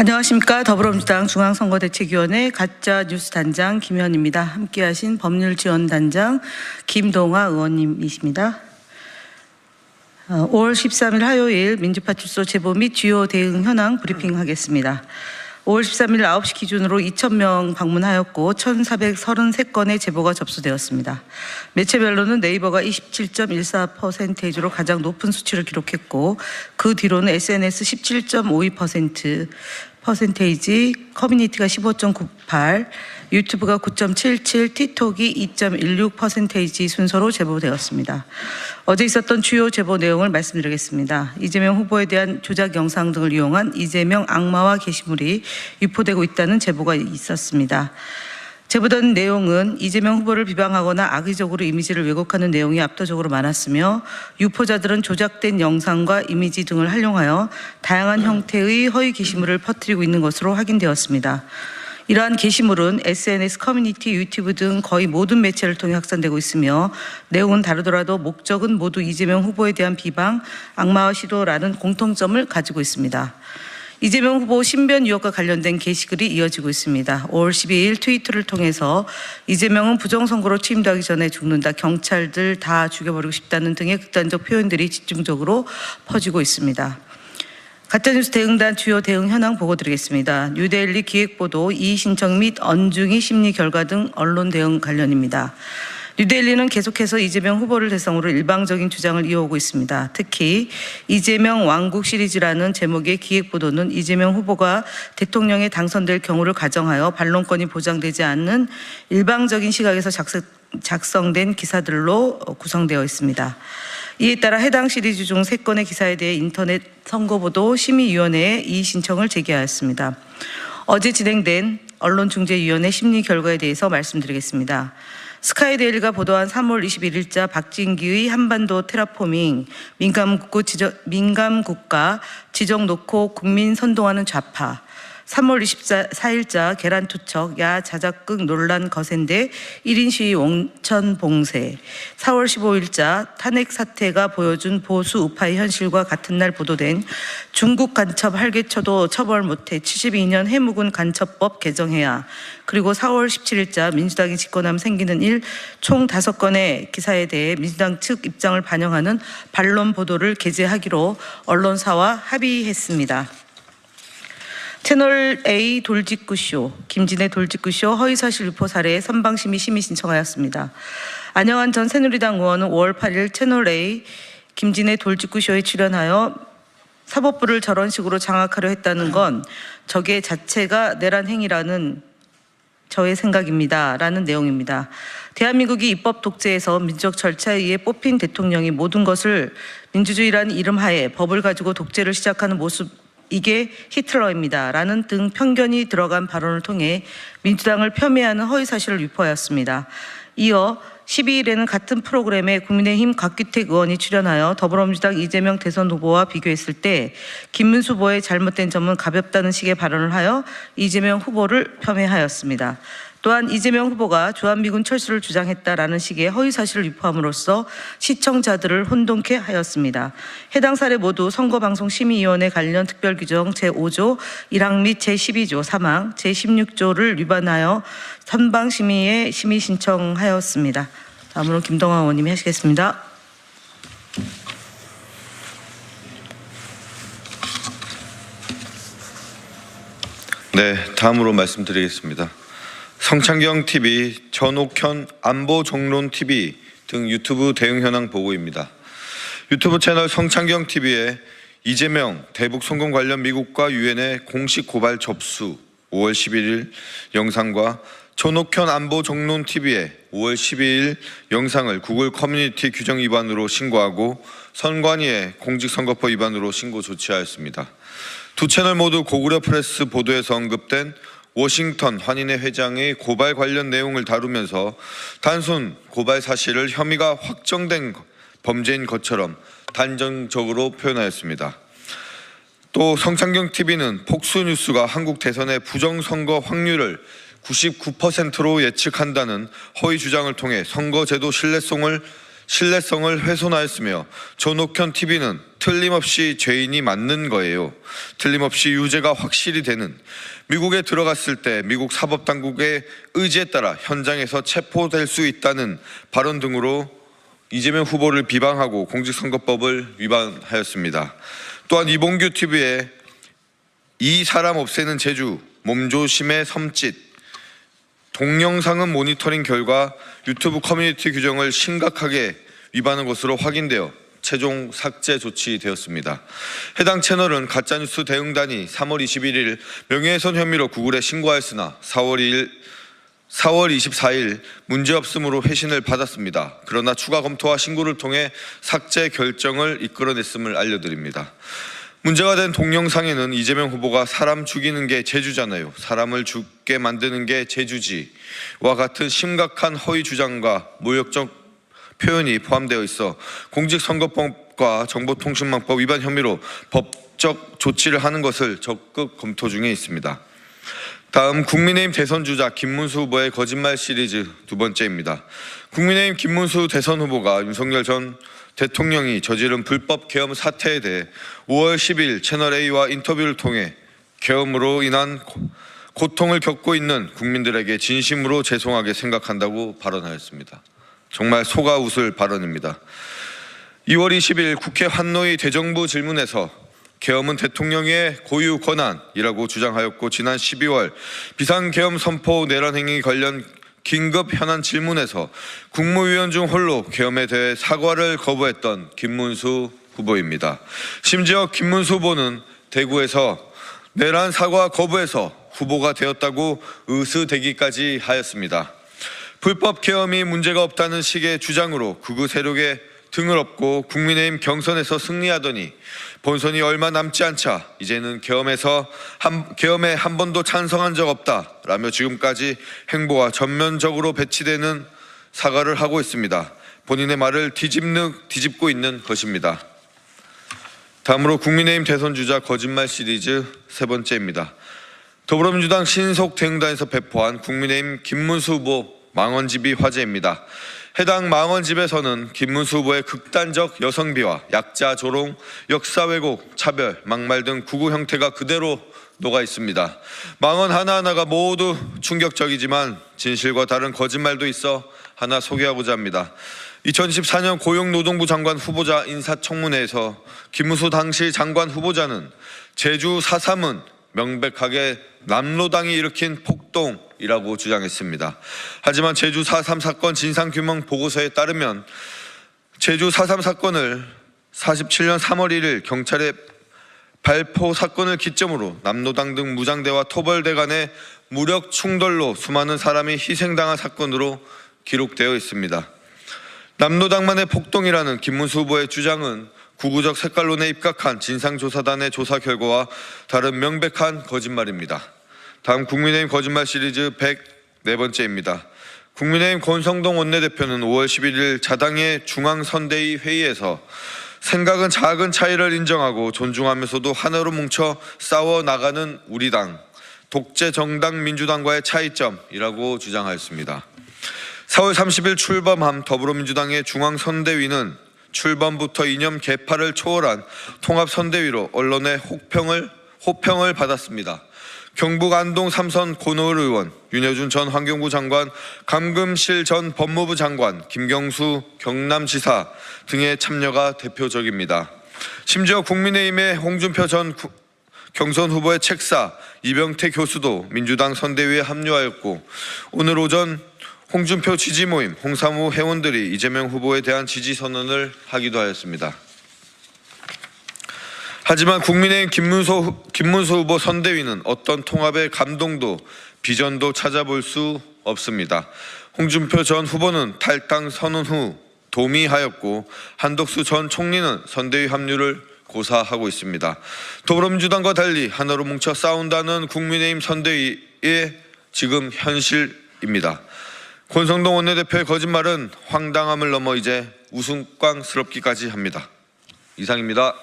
안녕하십니까. 더불어민주당 중앙선거대책위원회 가짜뉴스 단장 김현입니다. 함께하신 법률지원단장 김동아 의원님이십니다. 5월 13일 화요일 민주파출소 제보 및 주요 대응 현황 브리핑하겠습니다. 5월 13일 9시 기준으로 2,000명 방문하였고 1,433건의 제보가 접수되었습니다. 매체별로는 네이버가 27.14%로 가장 높은 수치를 기록했고 그 뒤로는 SNS 17.52%, 커뮤니티가 15.98%, 유튜브가 9.77%, 틱톡이 2.16% 순서로 제보되었습니다. 어제 있었던 주요 제보 내용을 말씀드리겠습니다. 이재명 후보에 대한 조작 영상 등을 이용한 이재명 악마화 게시물이 유포되고 있다는 제보가 있었습니다. 제보된 내용은 이재명 후보를 비방하거나 악의적으로 이미지를 왜곡하는 내용이 압도적으로 많았으며 유포자들은 조작된 영상과 이미지 등을 활용하여 다양한 형태의 허위 게시물을 퍼뜨리고 있는 것으로 확인되었습니다. 이러한 게시물은 SNS, 커뮤니티, 유튜브 등 거의 모든 매체를 통해 확산되고 있으며 내용은 다르더라도 목적은 모두 이재명 후보에 대한 비방, 악마화 시도라는 공통점을 가지고 있습니다. 이재명 후보 신변 위협과 관련된 게시글이 이어지고 있습니다. 5월 12일 트위터를 통해서 이재명은 부정선거로 취임하기 전에 죽는다, 경찰들 다 죽여버리고 싶다는 등의 극단적 표현들이 집중적으로 퍼지고 있습니다. 가짜뉴스 대응단 주요 대응 현황 보고 드리겠습니다. 뉴데일리 기획보도, 이의 신청 및 언중의 심리 결과 등 언론 대응 관련입니다. 뉴데일리는 계속해서 이재명 후보를 대상으로 일방적인 주장을 이어오고 있습니다. 특히 이재명 왕국 시리즈라는 제목의 기획보도는 이재명 후보가 대통령에 당선될 경우를 가정하여 반론권이 보장되지 않는 일방적인 시각에서 작성된 기사들로 구성되어 있습니다. 이에 따라 해당 시리즈 중 3건의 기사에 대해 인터넷 선거보도 심의위원회에 이의 신청을 제기하였습니다. 어제 진행된 언론중재위원회 심리 결과에 대해서 말씀드리겠습니다. 스카이데일리가 보도한 3월 21일자 박진기의 한반도 테라포밍 민감국가 지정 놓고 국민 선동하는 좌파, 3월 24일자 계란투척 야 자작극 논란 거센데 1인 시위 온천 봉쇄, 4월 15일자 탄핵 사태가 보여준 보수 우파의 현실과 같은 날 보도된 중국 간첩 할개쳐도 처벌 못해 72년 해묵은 간첩법 개정해야, 그리고 4월 17일자 민주당이 집권하면 생기는 일 총 5건의 기사에 대해 민주당 측 입장을 반영하는 반론 보도를 게재하기로 언론사와 합의했습니다. 채널A 돌직구쇼, 김진애 돌직구쇼 허위사실 유포 사례에 선방심의 심의 신청하였습니다. 안영환 전 새누리당 의원은 5월 8일 채널A 김진애 돌직구쇼에 출연하여 사법부를 저런 식으로 장악하려 했다는 건 저게 자체가 내란 행위라는 저의 생각입니다. 라는 내용입니다. 대한민국이 입법 독재에서 민주적 절차에 의해 뽑힌 대통령이 모든 것을 민주주의라는 이름 하에 법을 가지고 독재를 시작하는 모습, 이게 히틀러입니다. 라는 등 편견이 들어간 발언을 통해 민주당을 폄훼하는 허위사실을 유포하였습니다. 이어 12일에는 같은 프로그램에 국민의힘 곽규택 의원이 출연하여 더불어민주당 이재명 대선 후보와 비교했을 때 김문수 후보의 잘못된 점은 가볍다는 식의 발언을 하여 이재명 후보를 폄훼하였습니다. 또한 이재명 후보가 주한미군 철수를 주장했다라는 식의 허위사실을 유포함으로써 시청자들을 혼동케 하였습니다. 해당 사례 모두 선거방송심의위원회 관련 특별규정 제5조 1항 및 제12조 3항, 제16조를 위반하여 선방심의에 심의 신청하였습니다. 다음으로 김동아 의원님이 하시겠습니다. 네, 다음으로 말씀드리겠습니다. 성창경TV, 전옥현 안보정론TV 등 유튜브 대응 현황 보고입니다. 유튜브 채널 성창경TV에 이재명 대북 송금 관련 미국과 유엔의 공식 고발 접수 5월 11일 영상과 전옥현 안보정론TV에 5월 12일 영상을 구글 커뮤니티 규정 위반으로 신고하고 선관위에 공직선거법 위반으로 신고 조치하였습니다. 두 채널 모두 고구려 프레스 보도에서 언급된 워싱턴 한인회 회장의 고발 관련 내용을 다루면서 단순 고발 사실을 혐의가 확정된 범죄인 것처럼 단정적으로 표현하였습니다. 또 성창경TV는 폭스뉴스가 한국 대선의 부정선거 확률을 99%로 예측한다는 허위 주장을 통해 선거제도 신뢰성을 신뢰성을 훼손하였으며 전옥현 TV는 틀림없이 죄인이 맞는 거예요. 틀림없이 유죄가 확실히 되는, 미국에 들어갔을 때 미국 사법당국의 의지에 따라 현장에서 체포될 수 있다는 발언 등으로 이재명 후보를 비방하고 공직선거법을 위반하였습니다. 또한 이봉규 TV의 이 사람 없애는 재주, 몸조심의 섬짓, 동영상은 모니터링 결과 유튜브 커뮤니티 규정을 심각하게 위반한 것으로 확인되어 최종 삭제 조치되었습니다. 해당 채널은 가짜뉴스 대응단이 3월 21일 명예훼손 혐의로 구글에 신고하였으나 4월 24일 문제없음으로 회신을 받았습니다. 그러나 추가 검토와 신고를 통해 삭제 결정을 이끌어냈음을 알려드립니다. 문제가 된 동영상에는 이재명 후보가 사람 죽이는 게 재주잖아요, 사람을 죽게 만드는 게 재주지와 같은 심각한 허위 주장과 모욕적 표현이 포함되어 있어 공직선거법과 정보통신망법 위반 혐의로 법적 조치를 하는 것을 적극 검토 중에 있습니다. 다음 국민의힘 대선 주자 김문수 후보의 거짓말 시리즈 두 번째입니다. 국민의힘 김문수 대선 후보가 윤석열 전 대통령이 저지른 불법 계엄 사태에 대해 5월 10일 채널A와 인터뷰를 통해 계엄으로 인한 고통을 겪고 있는 국민들에게 진심으로 죄송하게 생각한다고 발언하였습니다. 정말 속아 웃을 발언입니다. 2월 20일 국회 환노위 대정부 질문에서 계엄은 대통령의 고유 권한이라고 주장하였고, 지난 12월 비상계엄 선포 내란 행위 관련 긴급 현안 질문에서 국무위원 중 홀로 계엄에 대해 사과를 거부했던 김문수 후보입니다. 심지어 김문수 후보는 대구에서 내란 사과 거부해서 후보가 되었다고 의스대기까지 하였습니다. 불법 계엄이 문제가 없다는 식의 주장으로 극우 세력에 등을 업고 국민의힘 경선에서 승리하더니 본선이 얼마 남지 않자 이제는 계엄에 한 번도 찬성한 적 없다라며 지금까지 행보와 전면적으로 배치되는 사과를 하고 있습니다. 본인의 말을 뒤집고 있는 것입니다. 다음으로 국민의힘 대선 주자 거짓말 시리즈 세 번째입니다. 더불어민주당 신속 대응단에서 배포한 국민의힘 김문수 후보 망언집이 화제입니다. 해당 망언집에서는 김문수 후보의 극단적 여성비와 약자 조롱, 역사 왜곡, 차별, 막말 등 구구 형태가 그대로 녹아 있습니다. 망언 하나하나가 모두 충격적이지만 진실과 다른 거짓말도 있어 하나 소개하고자 합니다. 2014년 고용노동부 장관 후보자 인사청문회에서 김문수 당시 장관 후보자는 제주 4.3은 명백하게 남로당이 일으킨 폭동이라고 주장했습니다. 하지만 제주 4.3 사건 진상규명 보고서에 따르면 제주 4.3 사건을 47년 3월 1일 경찰의 발포 사건을 기점으로 남로당 등 무장대와 토벌대 간의 무력 충돌로 수많은 사람이 희생당한 사건으로 기록되어 있습니다. 남로당만의 폭동이라는 김문수 후보의 주장은 구구적 색깔론에 입각한 진상조사단의 조사 결과와 다른 명백한 거짓말입니다. 다음 국민의힘 거짓말 시리즈 104번째입니다. 국민의힘 권성동 원내대표는 5월 11일 자당의 중앙선대위 회의에서 생각은 작은 차이를 인정하고 존중하면서도 하나로 뭉쳐 싸워나가는 우리 당, 독재 정당 민주당과의 차이점이라고 주장하였습니다. 4월 30일 출범한 더불어민주당의 중앙선대위는 출범부터 이념 계파를 초월한 통합선대위로 언론의 호평을 받았습니다. 경북 안동 3선 권오을 의원, 윤여준 전 환경부 장관, 감금실 전 법무부 장관, 김경수 경남지사 등의 참여가 대표적입니다. 심지어 국민의힘의 홍준표 전 경선 후보의 책사 이병태 교수도 민주당 선대위에 합류하였고, 오늘 오전 홍준표 지지 모임 홍사무 회원들이 이재명 후보에 대한 지지 선언을 하기도 하였습니다. 하지만 국민의힘 김문수 후보 선대위는 어떤 통합의 감동도 비전도 찾아볼 수 없습니다. 홍준표 전 후보는 탈당 선언 후 도미하였고, 한덕수 전 총리는 선대위 합류를 고사하고 있습니다. 더불어민주당과 달리 하나로 뭉쳐 싸운다는 국민의힘 선대위의 지금 현실입니다. 권성동 원내대표의 거짓말은 황당함을 넘어 이제 우스꽝스럽기까지 합니다. 이상입니다.